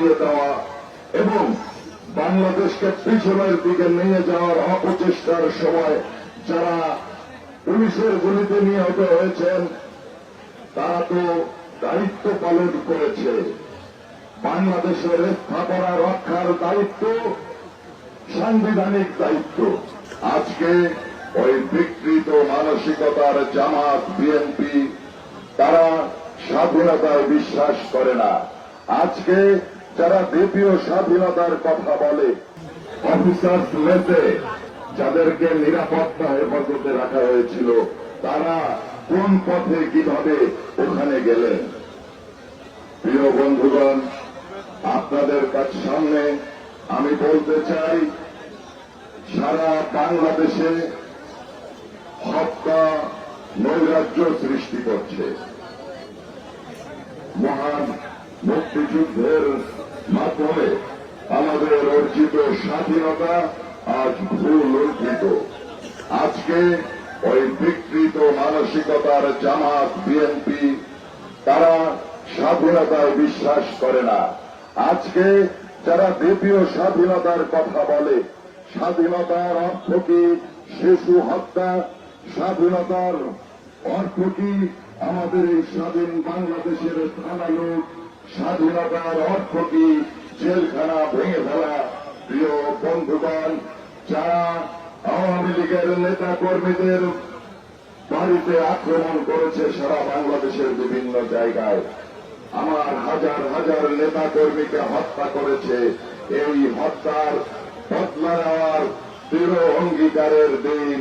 সরিয়ে দেওয়া এবং বাংলাদেশকে পিছনের দিকে নিয়ে যাওয়ার অপচেষ্টার সময় যারা পুলিশের গুলিতে নিহত হয়েছেন তারা তো দায়িত্ব পালন করেছে। বাংলাদেশের স্থাপনা রক্ষার দায়িত্ব সাংবিধানিক দায়িত্ব। আজকে ওই বিকৃত মানসিকতার জামাত বিএনপি তারা স্বাধীনতায় বিশ্বাস করে না। আজকে যারা দ্বিতীয় স্বাধীনতার কথা বলে অফিসার্স লেতে যাদেরকে নিরাপত্তা হেফাজতে রাখা হয়েছিল তারা কোন পথে কিভাবে ওখানে গেলেন? প্রিয় বন্ধুগণ, আপনাদের কাছে সামনে আমি বলতে চাই, সারা বাংলাদেশে হত্যা নৈরাজ্য সৃষ্টি করছে। মহান মুক্তিযুদ্ধের মাধ্যমে আমাদের অর্জিত স্বাধীনতা আজ ভুল অর্জিত। আজকে ওই বিকৃত মানসিকতার জামাত বিএনপি তারা স্বাধীনতায় বিশ্বাস করে না। আজকে যারা দ্বিতীয় স্বাধীনতার কথা বলে, স্বাধীনতার অর্থ কি শিশু হত্যা? স্বাধীনতার অর্থ কি আমাদের এই স্বাধীন বাংলাদেশের থানা লুট? স্বাধীনতার অর্থ কি জেলখানা ভেঙে ফেলা? প্রিয় বন্ধুগণ, যারা আওয়ামী লীগের নেতা কর্মীদের বাড়িতে আক্রমণ করেছে সারা বাংলাদেশের বিভিন্ন জায়গায়, আমার হাজার হাজার নেতা কর্মীকে হত্যা করেছে, এই হত্যার বদলা নেওয়ার দৃঢ় অঙ্গীকারের দিন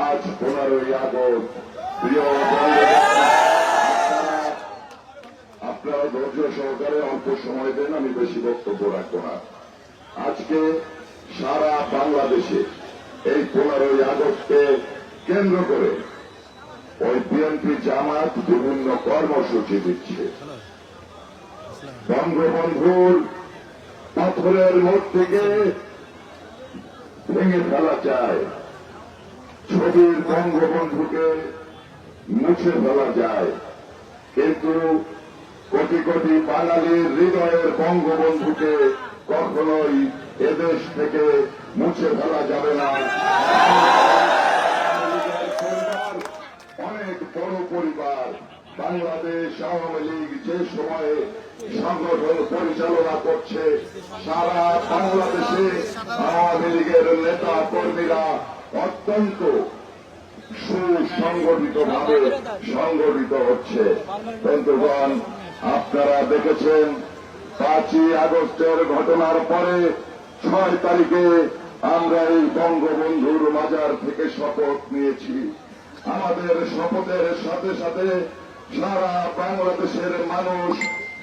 আজ 15ই আগস্ট। প্রিয় আপনারা ধৈর্য সহকারে অল্প সময় দেন, আমি বেশি বক্তব্য রাখবো না। আজকে সারা বাংলাদেশে এই 15ই আগস্টকে কেন্দ্র করে ওই বিএনপি জামাত বিভিন্ন কর্মসূচি দিচ্ছে। বঙ্গবন্ধুর পাথরের মূর্তিকে ভেঙে ফেলা যায়, ছবির বঙ্গবন্ধুকে মুছে ফেলা যায়, কিন্তু কোটি কোটি বাঙালির হৃদয়ের বঙ্গবন্ধুকে কখনোই এদেশ থেকে মুছে ফেলা যাবে না। অনেক বড় পরিবার বাংলাদেশ আওয়ামী লীগ যে সময়ে সংগঠন পরিচালনা করছে, সারা বাংলাদেশে আওয়ামী লীগের নেতা কর্মীরা অত্যন্ত সুসংগঠিত ভাবে সংগঠিত হচ্ছে। বন্ধুগণ, আপনারা দেখেছেন 5ই আগস্টের ঘটনার পরে 6 তারিখে আমরা এই বঙ্গবন্ধুর মাজার থেকে শপথ নিয়েছি। আমাদের শপথের সাথে সাথে সারা বাংলাদেশের মানুষ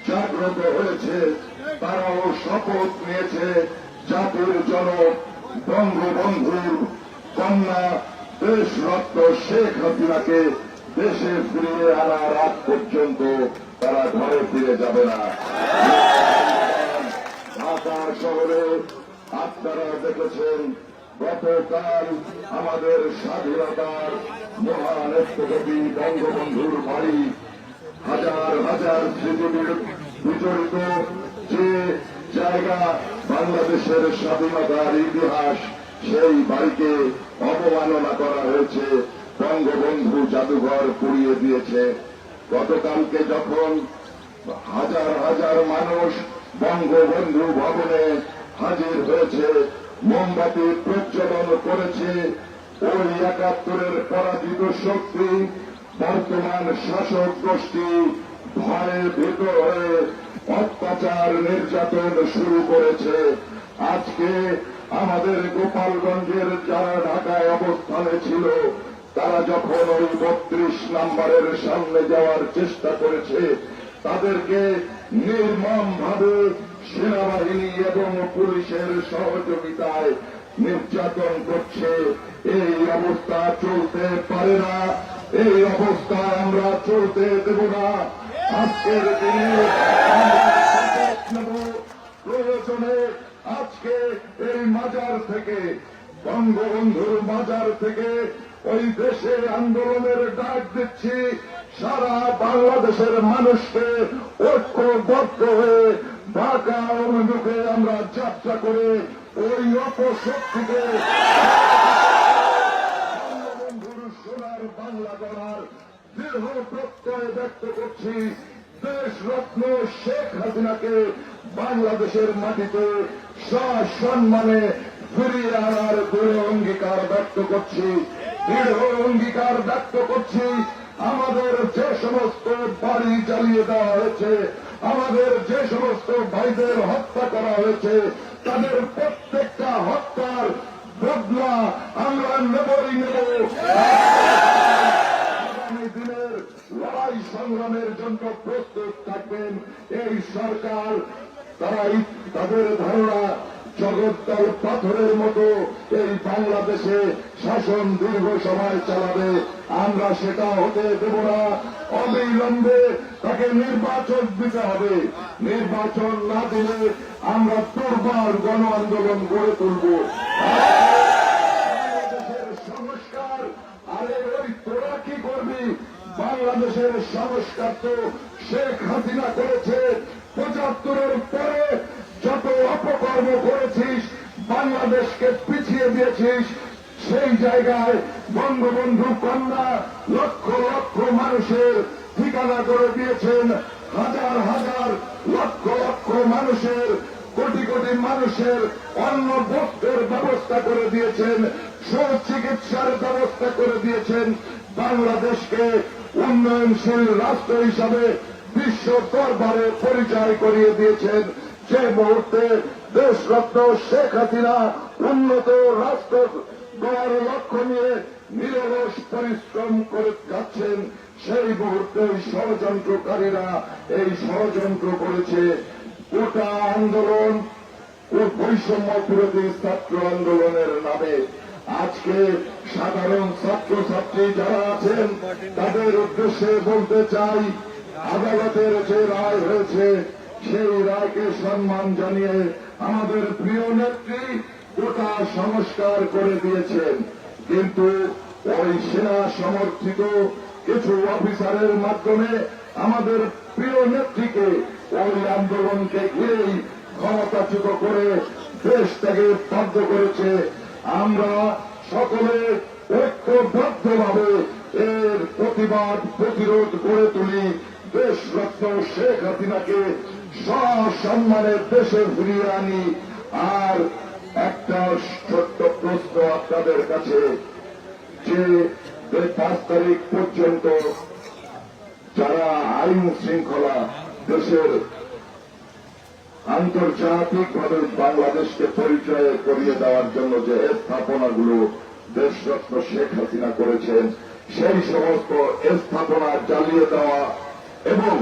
জাগ্রত হয়েছে, তারাও শপথ নিয়েছে জাতির জনক বঙ্গবন্ধুর কন্যা দেশরত্ন শেখ হাসিনাকে দেশে ফিরিয়ে আনার আগ পর্যন্ত তারা ঘরে ফিরে যাবে না। ঢাকা শহরে আপনারা দেখেছেন গতকাল আমাদের স্বাধীনতার মহান স্থপতি বঙ্গবন্ধুর বাড়ি হাজার হাজার স্মৃতি বিজড়িত যে জায়গা বাংলাদেশের স্বাধীনতার ইতিহাস, সেই বাড়িকে অবমাননা করা হয়েছে, বঙ্গবন্ধু জাদুঘর পুড়িয়ে দিয়েছে। গতকালকে যখন হাজার হাজার মানুষ বঙ্গবন্ধু ভবনে হাজির হয়েছে, মোমবাতি প্রজ্বলন করেছে, ওই 71-এর পরাজিত শক্তি বর্তমান শাসক গোষ্ঠী ভয়ে ভীত হয়ে অত্যাচার নির্যাতন শুরু করেছে। আজকে আমাদের গোপালগঞ্জের যারা ঢাকায় অবস্থানে ছিল, তারা যখন ওই 32 নম্বরের সামনে যাওয়ার চেষ্টা করেছে, তাদেরকে নির্মমভাবে সেনাবাহিনী এবং পুলিশের সহযোগিতায় নির্যাতন করছে। এই অবস্থা চলতে পারে না, এই অবস্থায় আমরা চলতে দেব না। আজকের দিনে প্রয়োজনে আজকে এই মাজার থেকে, বঙ্গবন্ধুর মাজার থেকে ওই দেশে আন্দোলনের ডাক দিচ্ছি। সারা বাংলাদেশের মানুষকে ঐক্যবদ্ধ হয়ে ঢাকা অভিমুখে আমরা যাত্রা করে ওই অপশক্তিকে বঙ্গবন্ধুর সোনার বাংলা গড়ার দৃঢ় প্রত্যয় ব্যক্ত করছি। দেশরত্ন শেখ হাসিনাকে বাংলাদেশের মাটিতে সসম্মানে ফিরিয়ে আনার দৃঢ় অঙ্গীকার ব্যক্ত করছি। দৃঢ় অঙ্গীকার ব্যক্ত করছি। আমাদের যে সমস্ত বাড়ি জ্বালিয়ে দেওয়া হয়েছে, আমাদের যে সমস্ত ভাইদের হত্যা করা হয়েছে, তাদের প্রত্যেকটা হত্যার বদলা আমরা নেবই নেব। আগামী দিনের লড়াই সংগ্রামের জন্য প্রস্তুত থাকবেন এই সরকার। তারাই তাদের ধারণা জগদ্দল পাথরের মতো এই বাংলাদেশে শাসন দীর্ঘ সময় চালাবে। আমরা সেটা হতে দেব না। অবিলম্বে তাকে নির্বাচন দিতে হবে। নির্বাচন না দিলে আমরা দুর্বার গণ আন্দোলন গড়ে তুলব। বাংলাদেশের সংস্কার, আরে ওই তোরা কি করবি? বাংলাদেশের সংস্কার তো শেখ হাসিনা করেছে। ৭৫-এর পরে যত অপকর্ম করেছিস, বাংলাদেশকে পিছিয়ে দিয়েছিস, সেই জায়গায় বঙ্গবন্ধু কন্যা লক্ষ লক্ষ মানুষের ঠিকানা করে দিয়েছেন। হাজার হাজার লক্ষ লক্ষ মানুষের, কোটি কোটি মানুষের অন্ন বস্ত্রের ব্যবস্থা করে দিয়েছেন, সুচিকিৎসার ব্যবস্থা করে দিয়েছেন। বাংলাদেশকে উন্নয়নশীল রাষ্ট্র হিসাবে বিশ্ব দরবারে পরিচয় করিয়ে দিয়েছেন। যে মুহূর্তে দেশরত্ন শেখ হাসিনা উন্নত রাষ্ট্র গড়ার লক্ষ্য নিয়ে নিরলস পরিশ্রম করে যাচ্ছেন, সেই মুহূর্তে ষড়যন্ত্রকারীরা এই ষড়যন্ত্র করেছে। গোটা আন্দোলন ও বৈষম্য বিরোধী ছাত্র আন্দোলনের নামে আজকে সাধারণ ছাত্রছাত্রী যারা আছেন তাদের উদ্দেশ্যে বলতে চাই, আদালতের যে রায় হয়েছে সেই রায়কে সম্মান জানিয়ে আমাদের প্রিয় নেত্রী গোটা সংস্কার করে দিয়েছেন। কিন্তু ওই সেনা সমর্থিত কিছু অফিসারের মাধ্যমে আমাদের প্রিয় নেত্রীকে ওই আন্দোলনকে ঘিরেই ক্ষমতাচ্যুত করে দেশ থেকে বাধ্য করেছে। আমরা সকলে ঐক্যবদ্ধভাবে এর প্রতিবাদ প্রতিরোধ গড়ে তুলি। দেশরত্ন শেখ হাসিনাকে সসম্মানে দেশে ফিরিয়ে আনি। আর একটা ছোট্ট প্রশ্ন আপনাদের কাছে, যে 5 তারিখ পর্যন্ত যারা আইন শৃঙ্খলা দেশের আন্তর্জাতিকভাবে বাংলাদেশকে পরিচয় করিয়ে দেওয়ার জন্য যে স্থাপনাগুলো দেশরত্ন শেখ হাসিনা করেছেন, সেই সমস্ত স্থাপনা জ্বালিয়ে দেওয়া এবং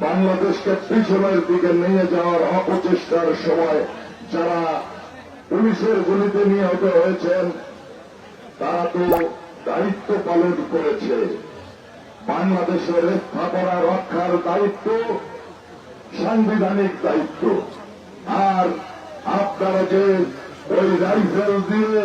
বাংলাদেশকে পিছনের দিকে নিয়ে যাওয়ার অপচেষ্টার সময় যারা পুলিশের গুলিতে নিহত হয়েছেন, তারা তো দায়িত্ব পালন করেছে। বাংলাদেশের স্থাপনা রক্ষার দায়িত্ব সাংবিধানিক দায়িত্ব। আর আপনারা যে ওই রাইফেল দিয়ে